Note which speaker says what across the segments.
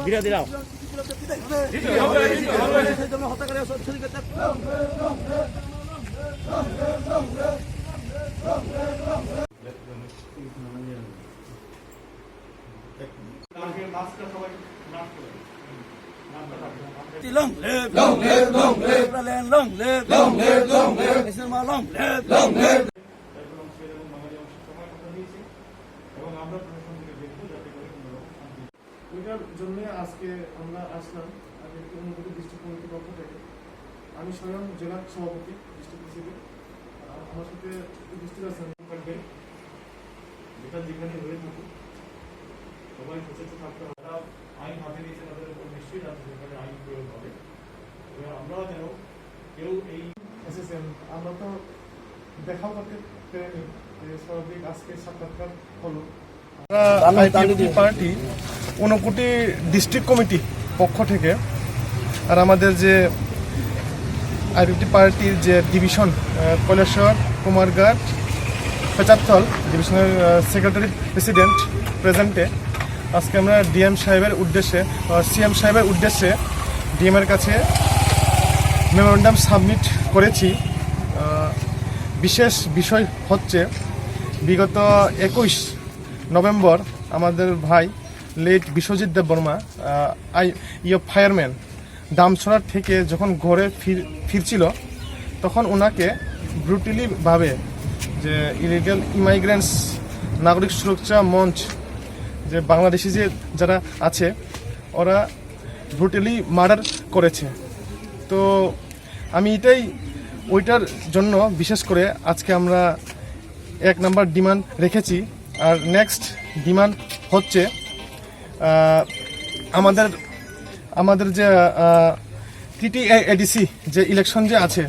Speaker 1: Long live, long live, long live, long live, long live, long live, long live, long live.
Speaker 2: ওইটার জন্য আজকে আমরা আসলাম অনুভূতি district কমিটির পক্ষ থেকে। আমি স্বয়ং জেলা সভাপতি ডিস্ট্রিক্ট হিসেবে, আমার সাথে ডিস্ট্রিক্ট আছেন থাকবে, যেটা যেখানে হয়ে থাকে সবাই সচেতন থাকতে হবে। আইন হাতে নিয়েছে, তাদের উপর নিশ্চয়ই আছে যেখানে আইন প্রয়োগ হবে। আমরাও যেন কেউ এই এসেছেন, আমরা তো দেখাও করতে পেরেনি, স্বাভাবিক আজকে সাক্ষাৎকার হলো। IPFT party Unakoti district committee পক্ষ থেকে, আর আমাদের যে IPFT পার্টির যে ডিভিশন কৈলাসহর, কুমারঘাট, পেচারথল ডিভিশনের সেক্রেটারি প্রেসিডেন্ট প্রেজেন্টে, আজকে আমরা ডিএম সাহেবের উদ্দেশ্যে, সিএম সাহেবের উদ্দেশ্যে ডিএমের কাছে মেমোরেন্ডাম সাবমিট করেছি। বিশেষ বিষয় হচ্ছে বিগত 21 নভেম্বর আমাদের ভাই লেট বিশ্বজিৎ দেববর্মা ফায়ারম্যান দামছড়া থেকে যখন ঘরে ফিরছিল, তখন ওনাকে ব্রুটালিভাবে যে ইলিগাল ইমাইগ্রেন্টস নাগরিক সুরক্ষা মঞ্চ যে বাংলাদেশি যে যারা আছে ওরা ব্রুটালি মার্ডার করেছে। তো আমি ওইটার জন্য বিশেষ করে আজকে আমরা 1 নম্বর ডিমান্ড রেখেছি। আর নেক্সট ডিমান্ড হচ্ছে আমাদের যে TTADC যে ইলেকশন যে আছে,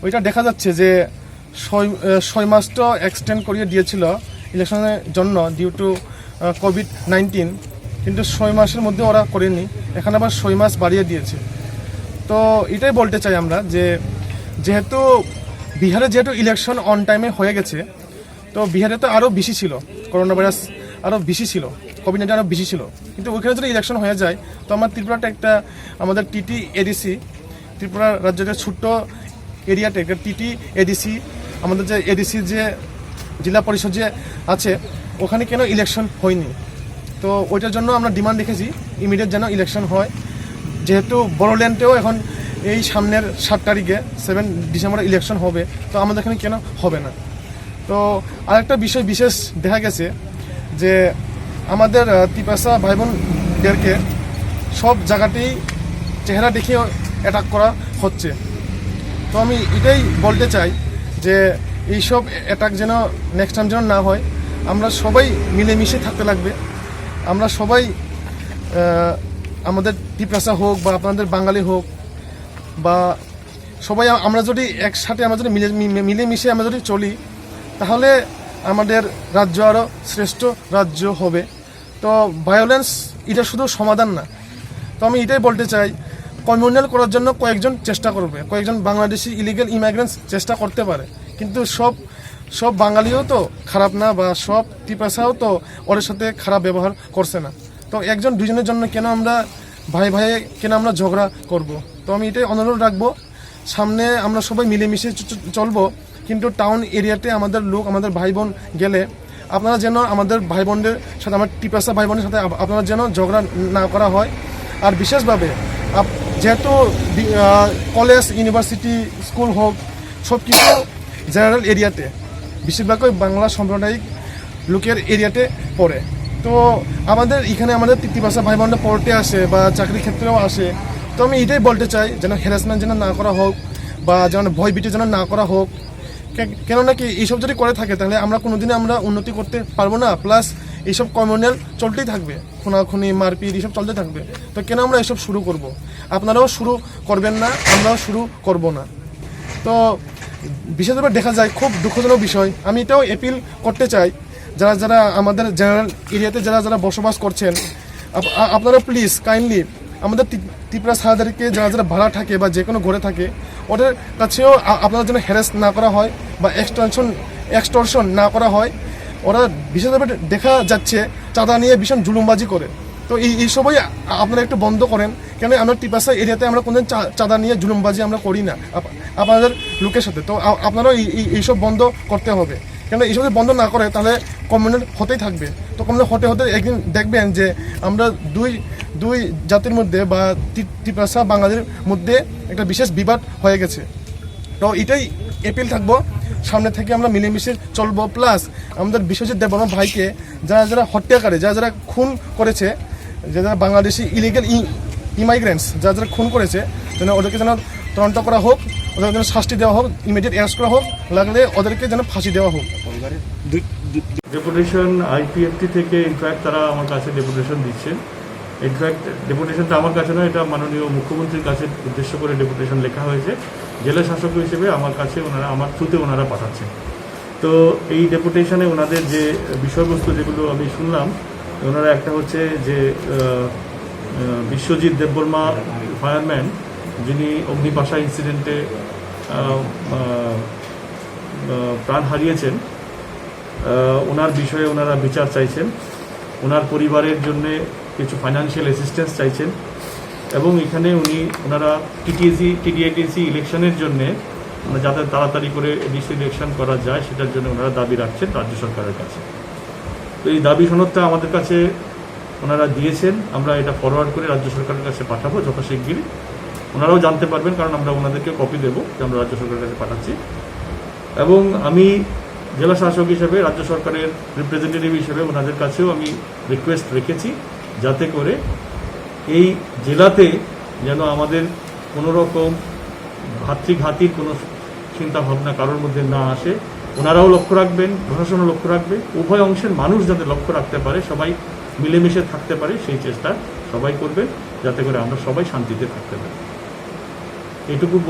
Speaker 2: ওইটা দেখা যাচ্ছে যে 6 মাসটা এক্সটেন্ড করিয়ে দিয়েছিল ইলেকশনের জন্য ডিউ টু COVID-19, কিন্তু 6 মাসের মধ্যে ওরা করেনি, এখানে আবার 6 মাস বাড়িয়ে দিয়েছে। তো এটাই বলতে চাই আমরা যে যেহেতু বিহারে যেহেতু ইলেকশন অন টাইমে হয়ে গেছে, তো বিহারে তো আরও বেশি ছিল, করোনা ভাইরাস আরও বেশি ছিল, COVID-19 আরও বেশি ছিল, কিন্তু ওইখানে যদি ইলেকশন হয়ে যায় তো আমার ত্রিপুরাটা একটা আমাদের TTADC ত্রিপুরা রাজ্যের ছোট্ট এরিয়াতে একটা TTADC আমাদের যে ADC যে জেলা পরিষদ যে আছে ওখানে কেন ইলেকশন হয়নি। তো ওইটার জন্য আমরা ডিমান্ড রেখেছি ইমিডিয়েট যেন ইলেকশন হয়, যেহেতু বড়োল্যান্ডেও এখন এই সামনের 7 তারিখে 7 ডিসেম্বরে ইলেকশন হবে, তো আমাদের এখানে কেন হবে না। তো আরেকটা বিষয় বিশেষ দেখা গেছে যে আমাদের তিপাসা ভাই বোনদেরকে সব জায়গাতেই চেহারা দেখে অ্যাটাক করা হচ্ছে। তো আমি এটাই বলতে চাই যে এইসব অ্যাটাক যেন নেক্সট টাইম যেন না হয়, আমরা সবাই মিলেমিশে থাকতে লাগবে। আমরা সবাই আমাদের তিপাসা হোক বা আপনাদের বাঙালি হোক বা সবাই আমরা যদি একসাথে আমরা যদি মিলেমিশে আমরা যদি চলি, তাহলে আমাদের রাজ্য আরও শ্রেষ্ঠ রাজ্য হবে। তো ভায়োলেন্স এটা শুধু সমাধান না। তো আমি এটাই বলতে চাই, কমিউনাল করার জন্য কয়েকজন চেষ্টা করবে, কয়েকজন বাংলাদেশি ইলিগাল ইমাইগ্রেন্টস চেষ্টা করতে পারে, কিন্তু সব বাঙালিও তো খারাপ না, বা সব তিপাসাও তো ওর সাথে খারাপ ব্যবহার করছে না। তো 1-2জনের জন্য কেন আমরা ভাই কেন আমরা ঝগড়া করব। তো আমি এটাই অনুরোধ রাখবো, সামনে আমরা সবাই মিলেমিশে চলবো, কিন্তু টাউন এরিয়াতে আমাদের লোক আমাদের ভাই বোন গেলে আপনারা যেন আমাদের ভাই বোনদের সাথে, আমার টিপাসা ভাই বোনের সাথে আপনারা যেন ঝগড়া না করা হয়। আর বিশেষভাবে যেহেতু কলেজ, ইউনিভার্সিটি, স্কুল হোক, সব কিছু জেনারেল এরিয়াতে, বেশিরভাগই বাংলা সাম্প্রদায়িক লোকের এরিয়াতে পড়ে। তো আমাদের এখানে আমাদের তিপাসা ভাই বোনরা পড়তে আসে বা চাকরির ক্ষেত্রেও আসে। তো আমি এটাই বলতে চাই যেন হ্যারাসমেন্ট যেন না করা হোক, বা যেন ভয়ভীতি যেন না করা হোক। কেন নাকি এইসব যদি করে থাকে তাহলে আমরা কোনোদিনই আমরা উন্নতি করতে পারবো না, প্লাস এইসব কমিউনাল চলতেই থাকবে, খুনাখুনি, মারপিট এইসব চলতে থাকবে। তো কেন আমরা এসব শুরু করব? আপনারাও শুরু করবেন না, আমরাও শুরু করব না। তো বিশেষভাবে দেখা যায় খুব দুঃখজনক বিষয়। আমি এটাও অ্যাপিল করতে চাই, যারা আমাদের জেনারেল এরিয়াতে যারা বসবাস করছেন, আপনারা প্লিজ কাইন্ডলি আমাদের ত্রিপুরা সাহাদেরকে যারা ভাড়া থাকে বা যে কোনো ঘরে থাকে, ওদের কাছেও আপনাদের জন্য হ্যারাস না করা হয় বা এক্সটর্শন না করা হয়। ওরা বিশেষভাবে দেখা যাচ্ছে চাঁদা নিয়ে ভীষণ জুলুমবাজি করে। তো এই সবই আপনারা একটু বন্ধ করেন। কেন আমরা টিপাসা এরিয়াতে আমরা কোনদিন চাঁদা নিয়ে জুলুমবাজি আমরা করি না আপনাদের লোকের সাথে। তো আপনারাও এইসব বন্ধ করতে হবে। কেন এইসব যদি বন্ধ না করে তাহলে কমিউনাল হতেই থাকবে। তো কমিউনাল হতে একদিন দেখবেন যে আমরা দুই জাতির মধ্যে বা টিপাসা বাঙালির মধ্যে একটা বিশেষ বিবাদ হয়ে গেছে। তো এটাই এপিল থাকবো, সামনে থেকে আমরা মিলেমিশে চলবো। প্লাস আমাদের বিশ্বজিৎ দেববর্মা ভাইকে যারা হত্যাকারী, যারা খুন করেছে, যারা বাংলাদেশি ইলিগেল ইমাইগ্রেন্টস যারা খুন করেছে, যেন ওদেরকে যেন তদন্ত করা হোক, ওদের যেন শাস্তি দেওয়া হোক, ইমিডিয়েট অ্যারেস্ট করা হোক, লাগলে ওদেরকে যেন ফাঁসি দেওয়া হোক।
Speaker 3: ডেপুটেশন IPFT থেকে ইনফ্যাক্ট তারা আমার কাছে ডেপুটেশন দিচ্ছেন। ইনফ্যাক্ট ডেপুটেশনটা আমার কাছে নয়, এটা মাননীয় মুখ্যমন্ত্রীর কাছে উদ্দেশ্য করে ডেপুটেশন লেখা হয়েছে। জেলা শাসক হিসেবে আমার কাছে আমার থ্রুতে ওনারা পাঠাচ্ছেন। তো এই ডেপুটেশনে ওনাদের যে বিষয়বস্তু যেগুলো আমি শুনলাম, ওনারা একটা হচ্ছে যে বিশ্বজিৎ দেববর্মা ফায়ারম্যান, যিনি অগ্নিপাশা ইনসিডেন্টে প্রাণ হারিয়েছেন, ওনার বিষয়ে ওনারা বিচার চাইছেন, ওনার পরিবারের জন্যে কিছু ফাইন্যান্সিয়াল অ্যাসিস্ট্যান্স চাইছেন, এবং এখানে ওনারা TDITC ইলেকশনের জন্যে যাতে তাড়াতাড়ি করে ডিসি ইলেকশন করা যায় সেটার জন্য ওনারা দাবি রাখছেন রাজ্য সরকারের কাছে। তো এই দাবি সনদটা আমাদের কাছে ওনারা দিয়েছেন, আমরা এটা ফরওয়ার্ড করে রাজ্য সরকারের কাছে পাঠাবো যথাশীঘ্রই। ওনারাও জানতে পারবেন, কারণ আমরা ওনাদেরকে কপি দেবো যে আমরা রাজ্য সরকারের কাছে পাঠাচ্ছি। এবং আমি জেলা শাসক হিসেবে, রাজ্য সরকারের রিপ্রেজেন্টেটিভ হিসেবে ওনাদের কাছেও আমি রিকোয়েস্ট রেখেছি যাতে করে এই জেলাতে যেন আমাদের কোনো রকম ভাতৃঘাতির কোনো চিন্তা ভাবনা কারোর মধ্যে না আসে। ওনারাও লক্ষ্য রাখবেন, প্রশাসনও লক্ষ্য রাখবে, উভয় অংশের মানুষ যাতে লক্ষ্য রাখতে পারে, সবাই মিলেমিশে থাকতে পারে, সেই চেষ্টা সবাই করবেন যাতে করে আমরা সবাই শান্তিতে থাকতে পারি। এইটুকু